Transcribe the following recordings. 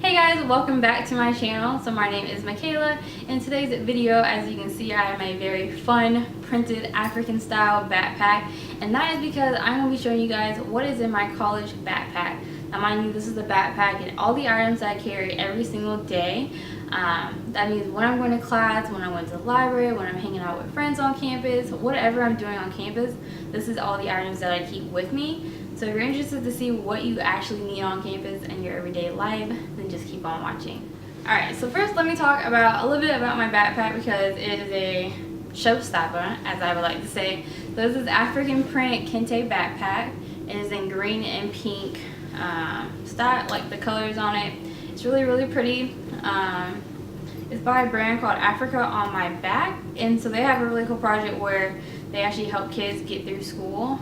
Hey guys, welcome back to my channel. So my name is Michaela. In today's video, as you can see, I have a very fun printed African style backpack, and that is because I'm going to be showing you guys what is in my college backpack. Now mind you, this is the backpack and all the items that I carry every single day. That means when I'm going to class, when I'm going to the library, when I'm hanging out with friends on campus, whatever I'm doing on campus, this is all the items that I keep with me. So if you're interested to see what you actually need on campus in your everyday life, then just keep on watching. Alright, so first let me talk about a little bit about my backpack because it is a showstopper, as I would like to say. So this is African print Kente backpack. It is in green and pink style, like the colors on it. It's really pretty. It's by a brand called Africa on My Back, and so they have a really cool project where they actually help kids get through school.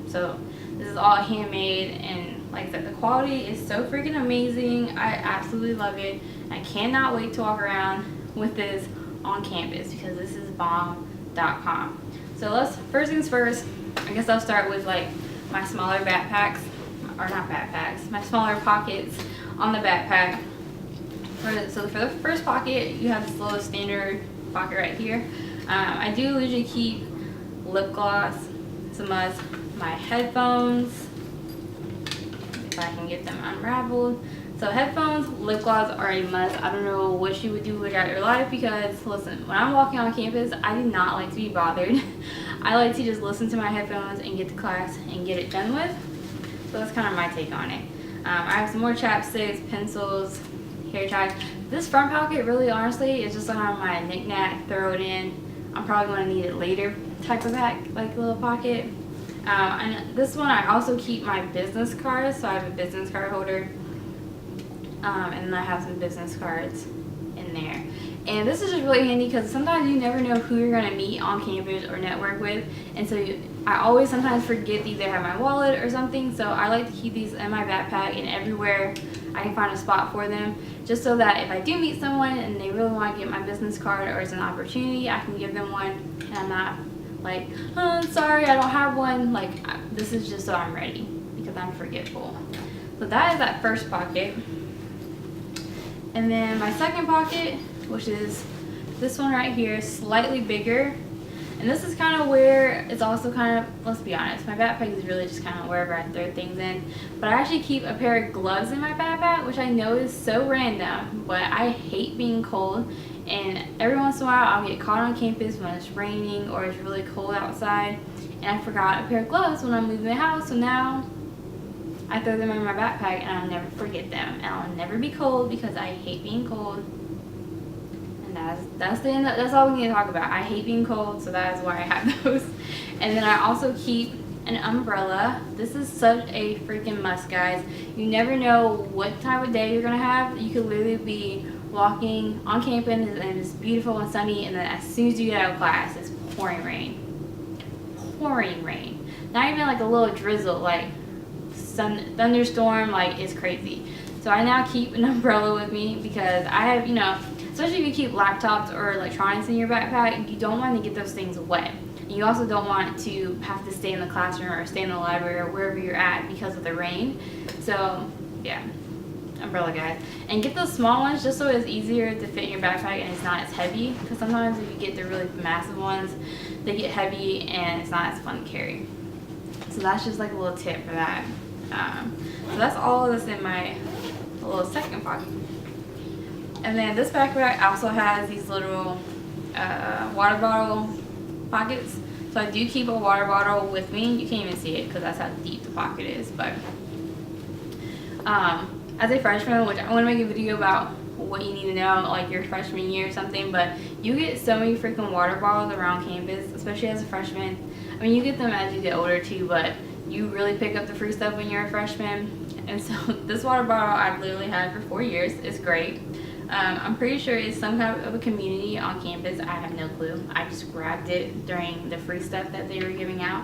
So this is all handmade, and like I said, the quality is so freaking amazing. I absolutely love it. I cannot wait to walk around with this on campus because this is bomb.com. So first things first, I guess I'll start with like my smaller backpacks, or not backpacks, my smaller pockets on the backpack. So for the first pocket, you have this little standard pocket right here. I do usually keep lip gloss, some must, my headphones, if I can get them unraveled. So headphones, lip gloss are a must. I don't know what you would do without your life because, listen, when I'm walking on campus, I do not like to be bothered. I like to just listen to my headphones and get to class and get it done with. So that's kind of my take on it. I have some more chapsticks, pencils, hair ties. This front pocket, really honestly, is just on my knick-knack, throw it in. I'm probably going to need it later type of back, like little pocket. And this one I also keep my business cards, so I have a business card holder, and then I have some business cards in there. And this is just really handy because sometimes you never know who you're going to meet on campus or network with, and so I always sometimes forget to either have my wallet or something, so I like to keep these in my backpack and everywhere I can find a spot for them, just so that if I do meet someone and they really want to get my business card or it's an opportunity, I can give them one and I'm not like, oh, sorry, I don't have one. Like, this is just so I'm ready because I'm forgetful. So that is that first pocket. And then my second pocket, which is this one right here, slightly bigger. And this is kind of where it's also kind of, let's be honest, my backpack is really just kind of wherever I throw things in. But I actually keep a pair of gloves in my backpack, which I know is so random, but I hate being cold. And every once in a while I'll get caught on campus when it's raining or it's really cold outside, and I forgot a pair of gloves when I'm leaving the house, so now I throw them in my backpack and I'll never forget them, and I'll never be cold because I hate being cold. And that's all we need to talk about. I hate being cold, so that is why I have those. And then I also keep an umbrella. This is such a freaking must, guys. You never know what time of day you're gonna have. You could literally be walking on campus and it's beautiful and sunny, and then as soon as you get out of class, it's pouring rain. Pouring rain. Not even like a little drizzle, like thunderstorm, like it's crazy. So I now keep an umbrella with me because I have, especially if you keep laptops or electronics in your backpack, you don't want to get those things wet. And you also don't want to have to stay in the classroom or stay in the library or wherever you're at because of the rain. So yeah, umbrella, guys. And get those small ones just so it's easier to fit in your backpack and it's not as heavy, because sometimes if you get the really massive ones, they get heavy and it's not as fun to carry. So that's just like a little tip for that. So that's all of this in my little second pocket. And then this backpack also has these little water bottle pockets. So I do keep a water bottle with me. You can't even see it because that's how deep the pocket is, but as a freshman, which I want to make a video about what you need to know like your freshman year or something, but you get so many freaking water bottles around campus, especially as a freshman. I mean, you get them as you get older too, but you really pick up the free stuff when you're a freshman. And so this water bottle I've literally had for 4 years. It's great. I'm pretty sure it's some kind of a community on campus. I have no clue. I just grabbed it during the free stuff that they were giving out.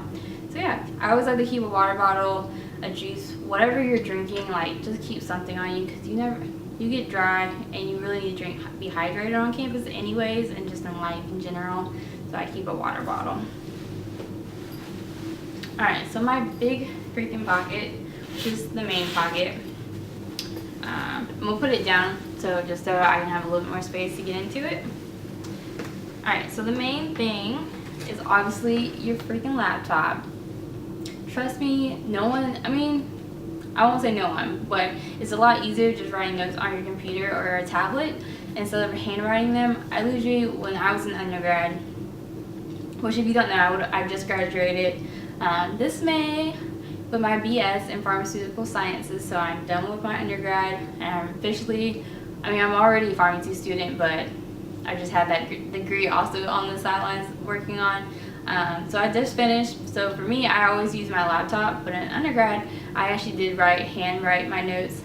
So yeah, I always like to keep a water bottle, a juice, whatever you're drinking, like just keep something on you, because you get dry and you really need to be hydrated on campus anyways, and just in life in general. So I keep a water bottle. Alright, so my big freaking pocket, which is the main pocket, I'm gonna put it down so just so I can have a little bit more space to get into it. Alright, so the main thing is obviously your freaking laptop. Trust me, no one, I won't say no one, but it's a lot easier just writing notes on your computer or a tablet instead of handwriting them. I literally, when I was in undergrad, which if you don't know, I've just graduated this May with my BS in pharmaceutical sciences, so I'm done with my undergrad and I'm officially, I'm already a pharmacy student, but I just had that degree also on the sidelines working on. So I just finished. So for me, I always use my laptop, but in undergrad, I actually did handwrite my notes.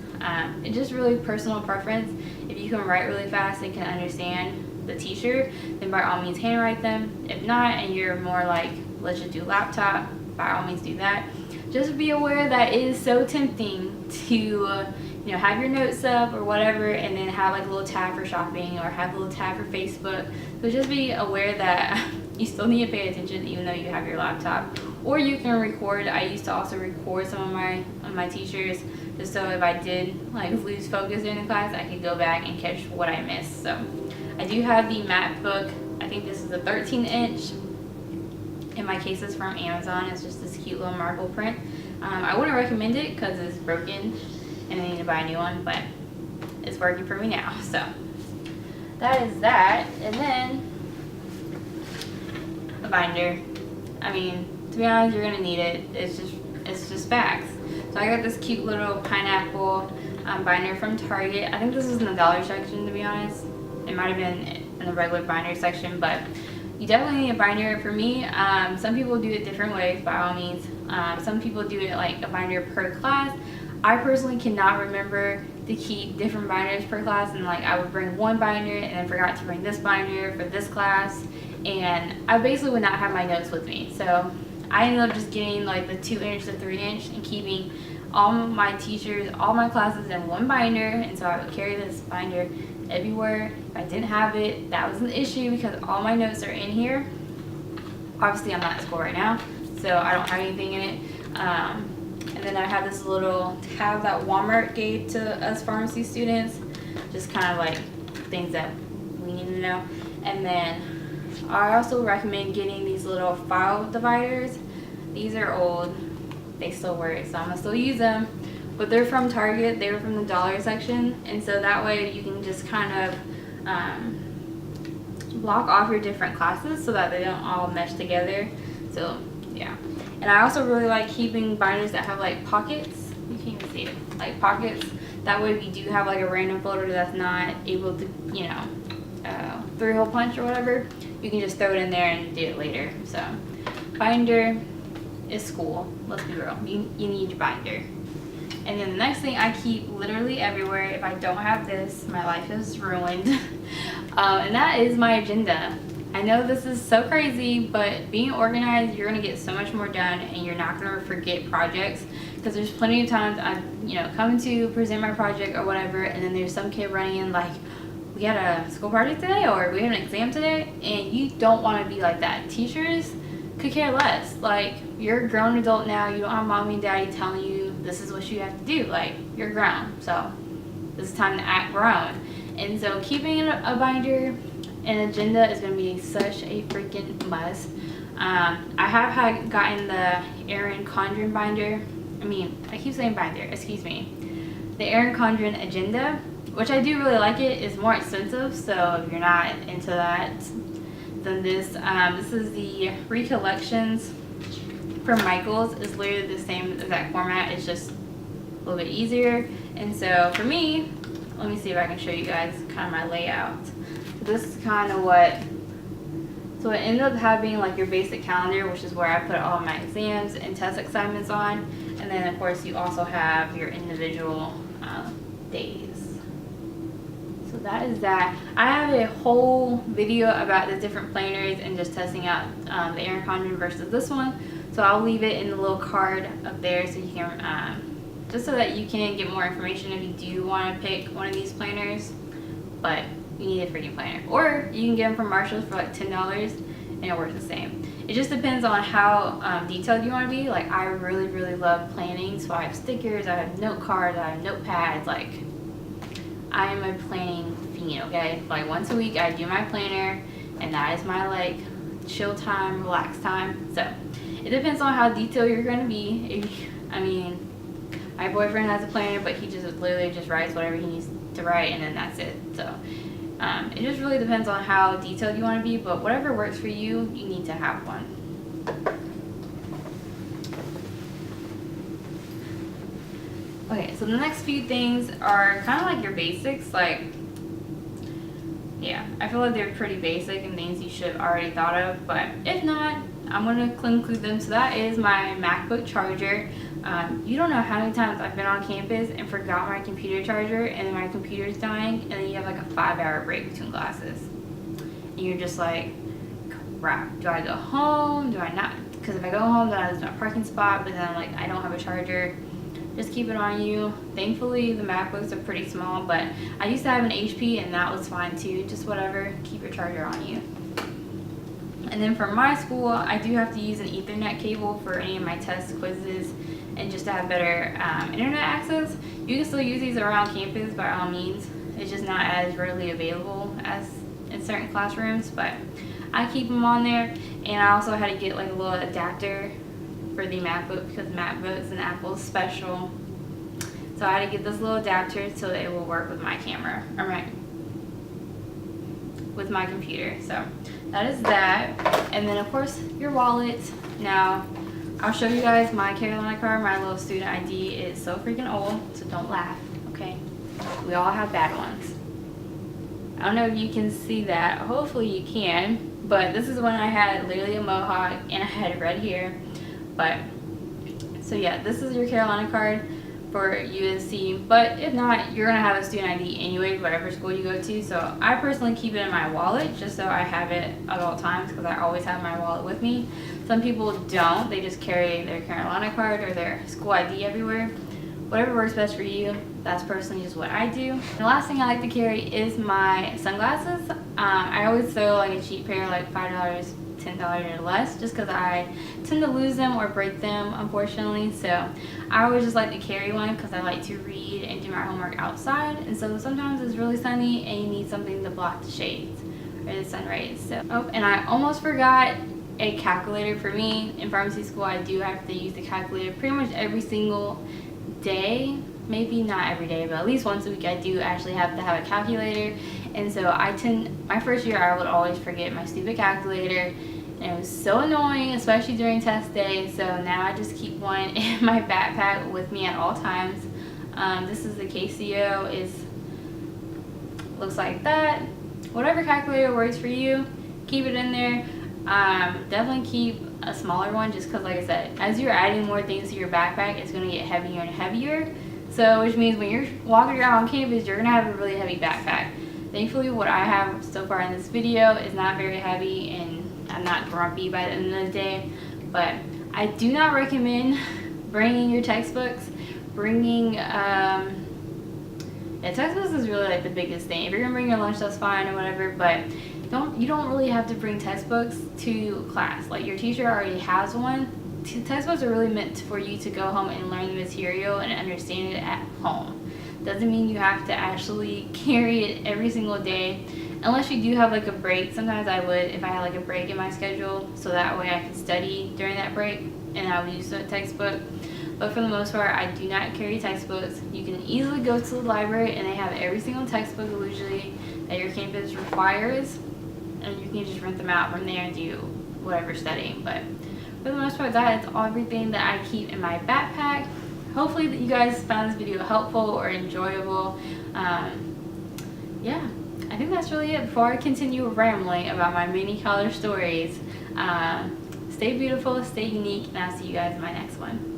It's just really personal preference. If you can write really fast and can understand the teacher, then by all means handwrite them. If not, and you're more like, let's just do laptop, by all means do that. Just be aware that it is so tempting to have your notes up or whatever, and then have like a little tab for shopping or have a little tab for Facebook. So just be aware that you still need to pay attention even though you have your laptop. Or you can record. I used to also record some of my teachers, just so if I did like lose focus during the class, I could go back and catch what I missed. So I do have the Macbook. I think this is a 13-inch. In my case, it's from Amazon. It's just this cute little marble print. I wouldn't recommend it because it's broken and I need to buy a new one, but it's working for me now. So that is that. And then a binder. To be honest, you're gonna need it. It's just facts. So I got this cute little pineapple binder from Target. I think this is in the dollar section, to be honest. It might have been in the regular binder section, but you definitely need a binder. For me, some people do it different ways, by all means. Some people do it like a binder per class. I personally cannot remember to keep different binders per class, and like I would bring one binder and then forgot to bring this binder for this class, and I basically would not have my notes with me. So I ended up just getting like the 2-inch to 3-inch and keeping all my teachers, all my classes in one binder, and so I would carry this binder everywhere. If I didn't have it, that was an issue because all my notes are in here. Obviously I'm not at school right now, so I don't have anything in it. And then I have this little tab that Walmart gave to us pharmacy students, just kind of like things that we need to know. And then I also recommend getting these little file dividers. These are old, they still work, so I'm gonna still use them, but they're from Target. They were from the dollar section, and so that way you can just kind of block off your different classes so that they don't all mesh together. So yeah. And I also really like keeping binders that have like pockets. You can't even see it, like pockets. That way if you do have like a random folder that's not able to, 3-hole punch or whatever, you can just throw it in there and do it later. So binder is school, let's be real. You need your binder. And then the next thing I keep literally everywhere, if I don't have this, my life is ruined. And that is my agenda. I know this is so crazy, but being organized, you're gonna get so much more done, and you're not gonna forget projects. Because there's plenty of times I'm, coming to present my project or whatever, and then there's some kid running in like, we had a school project today, or we have an exam today, and you don't want to be like that. Teachers could care less. Like, you're a grown adult now. You don't have mommy and daddy telling you this is what you have to do. Like, you're grown, so this is time to act grown. And so keeping a binder and agenda is going to be such a freaking must. I have gotten the Erin Condren binder. I keep saying binder, excuse me. The Erin Condren agenda, which I do really like it. It's more expensive, so if you're not into that, then this is the Recollections from Michaels. It's literally the same exact format. It's just a little bit easier. And so for me, let me see if I can show you guys kind of my layout. This is kind of so it ended up having like your basic calendar, which is where I put all my exams and test assignments on. And then of course you also have your individual days. So that is that. I have a whole video about the different planners and just testing out the Erin Condren versus this one. So I'll leave it in the little card up there so you can, just so that you can get more information if you do want to pick one of these planners. But you need a freaking planner. Or you can get them from Marshalls for like $10 and it works the same. It just depends on how detailed you want to be. Like, I really, really love planning, so I have stickers, I have note cards, I have notepads, like I am a planning fiend, okay? Like once a week I do my planner, and that is my like chill time, relax time. So it depends on how detailed you're going to be. I mean, my boyfriend has a planner, but he just literally just writes whatever he needs to write, and then that's it. So it just really depends on how detailed you want to be, but whatever works for you, you need to have one. Okay, so the next few things are kind of like your basics. Like, yeah, I feel like they're pretty basic and things you should have already thought of, but if not, I'm going to include them. So that is my MacBook charger. You don't know how many times I've been on campus and forgot my computer charger, and then my computer's dying, and then you have like a 5-hour break between classes. And you're just like, crap, do I go home? Do I not? Because if I go home, then I lose my parking spot, but then like I don't have a charger. Just keep it on you. Thankfully, the MacBooks are pretty small, but I used to have an HP, and that was fine too. Just whatever, keep your charger on you. And then for my school, I do have to use an Ethernet cable for any of my tests, quizzes, and just to have better internet access. You can still use these around campus by all means. It's just not as readily available as in certain classrooms, but I keep them on there. And I also had to get like a little adapter for the MacBook because MacBook's an Apple special. So I had to get this little adapter so that it will work with my camera, or with my computer. So that is that. And then of course your wallet. Now I'll show you guys my Carolina card. My little student ID is so freaking old, so don't laugh, okay? We all have bad ones. I don't know if you can see that. Hopefully you can. But this is when I had literally a mohawk and I had red hair. But so yeah, this is your Carolina card for USC. But if not, you're gonna have a student ID anyway, whatever school you go to. So I personally keep it in my wallet just so I have it at all times, because I always have my wallet with me. Some people don't. They just carry their Carolina card or their school ID everywhere. Whatever works best for you. That's personally just what I do. And the last thing I like to carry is my sunglasses. I always throw like a cheap pair, like $5, $10 or less, just because I tend to lose them or break them, unfortunately. So I always just like to carry one because I like to read and do my homework outside. And so sometimes it's really sunny and you need something to block the shades or the sun rays. So, oh, and I almost forgot a calculator. For me in pharmacy school, I do have to use the calculator pretty much every single day. Maybe not every day, but at least once a week I do actually have to have a calculator. And so my first year I would always forget my stupid calculator, and it was so annoying, especially during test day. So now I just keep one in my backpack with me at all times. This is the KCO. Looks like that. Whatever calculator works for you, keep it in there. Definitely keep a smaller one, just because like I said, as you're adding more things to your backpack, it's going to get heavier and heavier. So which means when you're walking around on campus, you're going to have a really heavy backpack. Thankfully what I have so far in this video is not very heavy, and I'm not grumpy by the end of the day. But I do not recommend bringing your textbooks. Textbooks is really like the biggest thing. If you're going to bring your lunch, that's fine or whatever, but you don't really have to bring textbooks to class. Like your teacher already has one. Textbooks are really meant for you to go home and learn the material and understand it at home. Doesn't mean you have to actually carry it every single day, unless you do have like a break. Sometimes I would, if I had like a break in my schedule, so that way I could study during that break, and I would use a textbook. But for the most part, I do not carry textbooks. You can easily go to the library and they have every single textbook usually that your campus requires, and you can just rent them out from there and do whatever studying. But for the most part, that is everything that I keep in my backpack. Hopefully that you guys found this video helpful or enjoyable. Yeah, I think that's really it. Before I continue rambling about my mini college stories, stay beautiful, stay unique, and I'll see you guys in my next one.